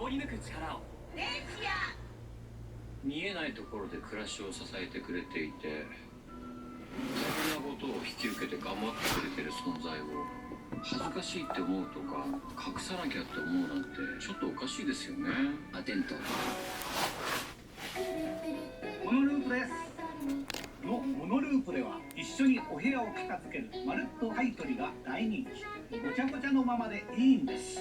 守り抜く力を。見えないところで暮らしを支えてくれていて、大変なことを引き受けて頑張ってくれてる存在を恥ずかしいって思うとか隠さなきゃって思うなんてちょっとおかしいですよね。アテント。モノループです。このモノループでは一緒にお部屋を片付けるまるっと買い取りが大人気。ごちゃごちゃのままでいいんです。